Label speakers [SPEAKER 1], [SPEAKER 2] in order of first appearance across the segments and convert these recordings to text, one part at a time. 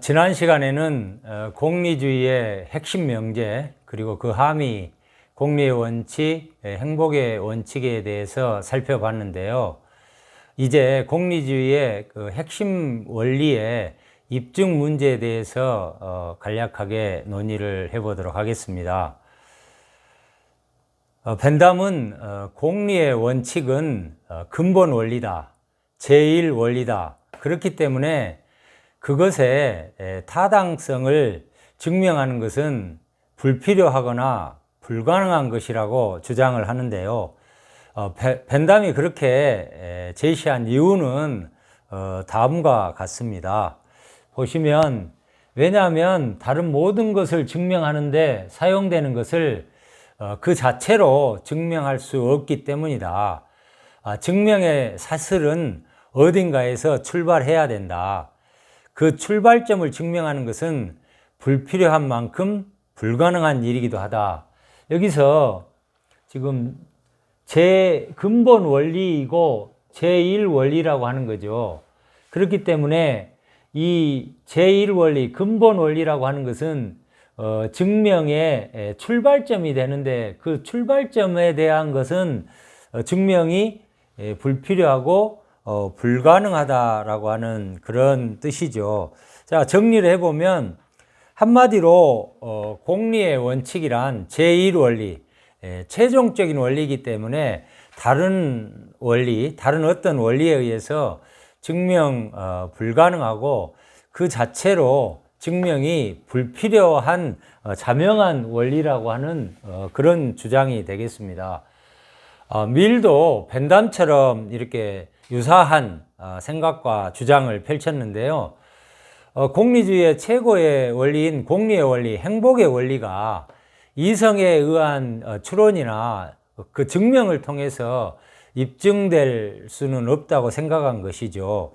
[SPEAKER 1] 지난 시간에는 공리주의의 핵심 명제 그리고 그 함의 공리의 원칙, 행복의 원칙에 대해서 살펴봤는데요. 이제 공리주의의 그 핵심 원리의 입증 문제에 대해서 간략하게 논의를 해보도록 하겠습니다. 벤담은 공리의 원칙은 근본 원리다, 제일 원리다. 그렇기 때문에 그것의 타당성을 증명하는 것은 불필요하거나 불가능한 것이라고 주장을 하는데요. 벤담이 그렇게 제시한 이유는 다음과 같습니다. 보시면, 왜냐하면 다른 모든 것을 증명하는데 사용되는 것을 그 자체로 증명할 수 없기 때문이다. 증명의 사슬은 어딘가에서 출발해야 된다. 그 출발점을 증명하는 것은 불필요한 만큼 불가능한 일이기도 하다. 여기서 지금 근본 원리이고 제1원리라고 하는 거죠. 그렇기 때문에 이 제1원리, 근본 원리라고 하는 것은 증명의 출발점이 되는데, 그 출발점에 대한 것은 증명이 불필요하고 불가능하다라고 하는 그런 뜻이죠. 자, 정리를 해보면 한마디로 공리의 원칙이란 제1원리, 최종적인 원리이기 때문에 다른 원리, 다른 어떤 원리에 의해서 증명 불가능하고 그 자체로 증명이 불필요한 자명한 원리라고 하는 그런 주장이 되겠습니다. 밀도 벤담처럼 이렇게 유사한 생각과 주장을 펼쳤는데요. 공리주의의 최고의 원리인 공리의 원리, 행복의 원리가 이성에 의한 추론이나 그 증명을 통해서 입증될 수는 없다고 생각한 것이죠.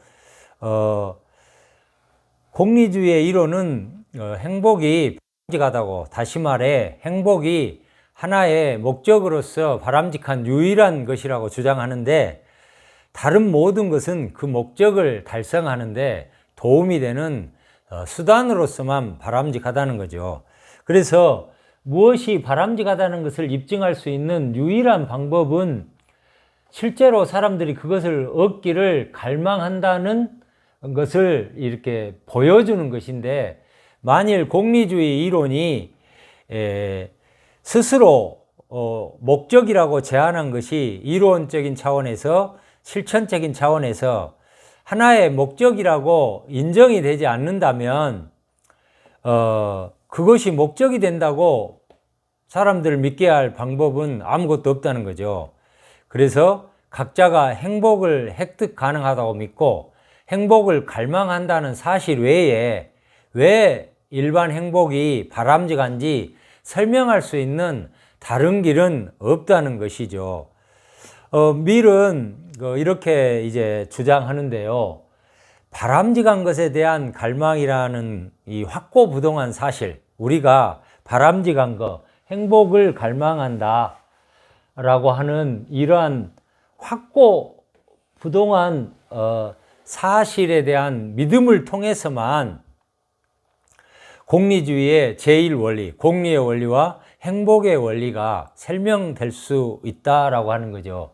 [SPEAKER 1] 공리주의의 이론은 행복이 바람직하다고, 다시 말해 행복이 하나의 목적으로서 바람직한 유일한 것이라고 주장하는데, 다른 모든 것은 그 목적을 달성하는데 도움이 되는 수단으로서만 바람직하다는 거죠. 그래서 무엇이 바람직하다는 것을 입증할 수 있는 유일한 방법은 실제로 사람들이 그것을 얻기를 갈망한다는 것을 이렇게 보여주는 것인데, 만일 공리주의 이론이 스스로 목적이라고 제안한 것이 이론적인 차원에서, 실천적인 차원에서 하나의 목적이라고 인정이 되지 않는다면 그것이 목적이 된다고 사람들을 믿게 할 방법은 아무것도 없다는 거죠. 그래서 각자가 행복을 획득 가능하다고 믿고 행복을 갈망한다는 사실 외에 왜 일반 행복이 바람직한지 설명할 수 있는 다른 길은 없다는 것이죠. 밀은 이렇게 이제 주장하는데요. 바람직한 것에 대한 갈망이라는 이 확고부동한 사실, 우리가 바람직한 것, 행복을 갈망한다 라고 하는 이러한 확고부동한 사실에 대한 믿음을 통해서만 공리주의의 제1원리, 공리의 원리와 행복의 원리가 설명될 수 있다라고 하는 거죠.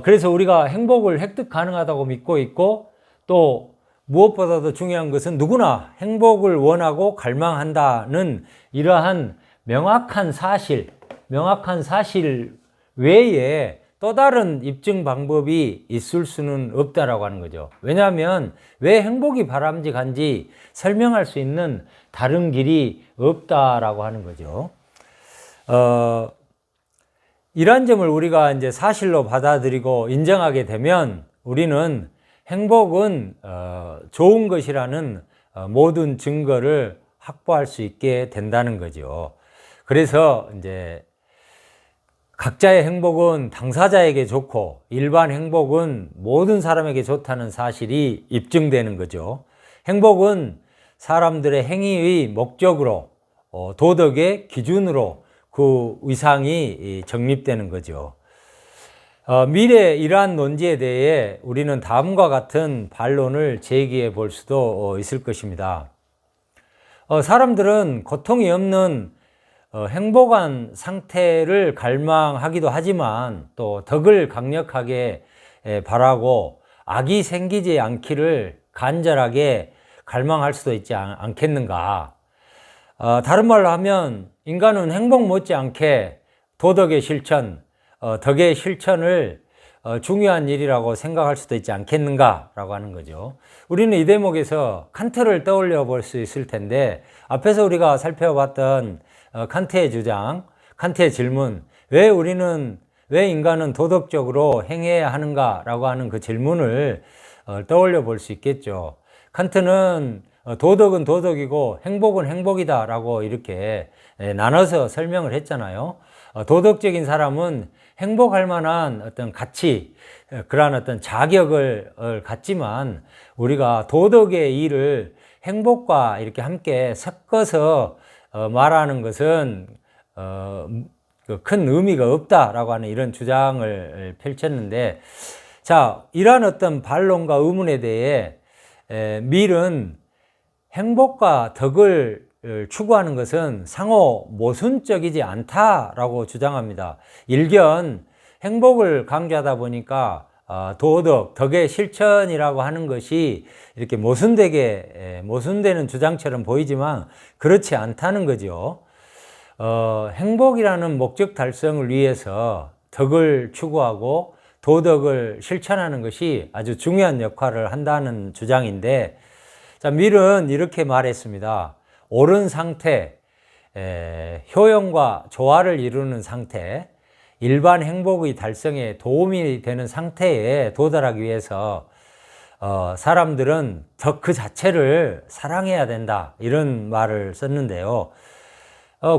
[SPEAKER 1] 그래서 우리가 행복을 획득 가능하다고 믿고 있고, 또 무엇보다도 중요한 것은 누구나 행복을 원하고 갈망한다는 이러한 명확한 사실 외에 또 다른 입증 방법이 있을 수는 없다라고 하는 거죠. 왜냐하면 왜 행복이 바람직한지 설명할 수 있는 다른 길이 없다라고 하는 거죠. 이러한 점을 우리가 이제 사실로 받아들이고 인정하게 되면 우리는 행복은 좋은 것이라는 모든 증거를 확보할 수 있게 된다는 거죠. 그래서 이제 각자의 행복은 당사자에게 좋고 일반 행복은 모든 사람에게 좋다는 사실이 입증되는 거죠. 행복은 사람들의 행위의 목적으로, 도덕의 기준으로 그 위상이 정립되는 거죠. 미래 이러한 논지에 대해 우리는 다음과 같은 반론을 제기해 볼 수도 있을 것입니다. 사람들은 고통이 없는 행복한 상태를 갈망하기도 하지만 또 덕을 강력하게 바라고 악이 생기지 않기를 간절하게 갈망할 수도 있지 않겠는가. 다른 말로 하면 인간은 행복 못지않게 도덕의 실천, 덕의 실천을 중요한 일이라고 생각할 수도 있지 않겠는가 라고 하는 거죠. 우리는 이 대목에서 칸트를 떠올려 볼 수 있을 텐데, 앞에서 우리가 살펴봤던 칸트의 주장, 칸트의 질문, 왜 인간은 도덕적으로 행해야 하는가 라고 하는 그 질문을 떠올려 볼 수 있겠죠. 칸트는 도덕은 도덕이고 행복은 행복이다 라고 이렇게 나눠서 설명을 했잖아요. 도덕적인 사람은 행복할 만한 어떤 가치, 그러한 어떤 자격을 갖지만 우리가 도덕의 일을 행복과 이렇게 함께 섞어서 말하는 것은 큰 의미가 없다라고 하는 이런 주장을 펼쳤는데, 자, 이러한 어떤 반론과 의문에 대해 밀은 행복과 덕을 추구하는 것은 상호 모순적이지 않다라고 주장합니다. 일견 행복을 강조하다 보니까 도덕, 덕의 실천이라고 하는 것이 이렇게 모순되는 주장처럼 보이지만 그렇지 않다는 거죠. 행복이라는 목적 달성을 위해서 덕을 추구하고 도덕을 실천하는 것이 아주 중요한 역할을 한다는 주장인데, 자, 밀은 이렇게 말했습니다. 옳은 상태, 효용과 조화를 이루는 상태, 일반 행복의 달성에 도움이 되는 상태에 도달하기 위해서 사람들은 덕 그 자체를 사랑해야 된다, 이런 말을 썼는데요.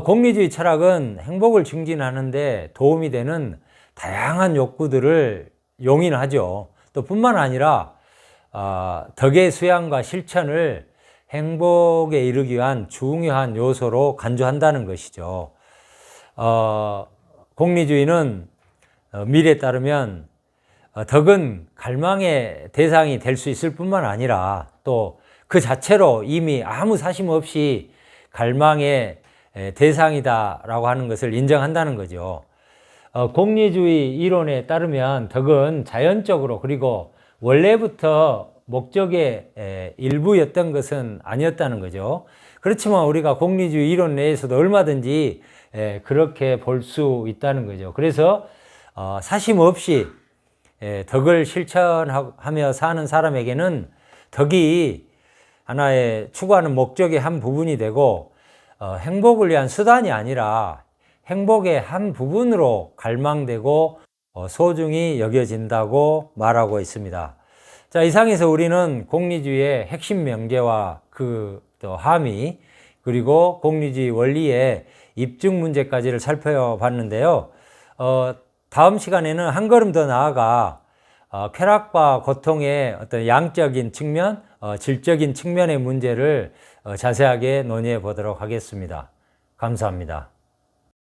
[SPEAKER 1] 공리주의 철학은 행복을 증진하는데 도움이 되는 다양한 욕구들을 용인하죠. 또 뿐만 아니라 덕의 수양과 실천을 행복에 이르기 위한 중요한 요소로 간주한다는 것이죠. 공리주의는 밀에 따르면 덕은 갈망의 대상이 될 수 있을 뿐만 아니라 또 그 자체로 이미 아무 사심 없이 갈망의 대상이다라고 하는 것을 인정한다는 거죠. 공리주의 이론에 따르면 덕은 자연적으로 그리고 원래부터 목적의 일부였던 것은 아니었다는 거죠. 그렇지만 우리가 공리주의 이론 내에서도 얼마든지 그렇게 볼 수 있다는 거죠. 그래서 사심 없이 덕을 실천하며 사는 사람에게는 덕이 하나의 추구하는 목적의 한 부분이 되고 행복을 위한 수단이 아니라 행복의 한 부분으로 갈망되고 소중히 여겨진다고 말하고 있습니다. 자, 이상에서 우리는 공리주의의 핵심 명제와 그 또 함의, 그리고 공리주의 원리의 입증 문제까지를 살펴봤는데요. 다음 시간에는 한 걸음 더 나아가 쾌락과 고통의 어떤 양적인 측면, 질적인 측면의 문제를 자세하게 논의해 보도록 하겠습니다. 감사합니다.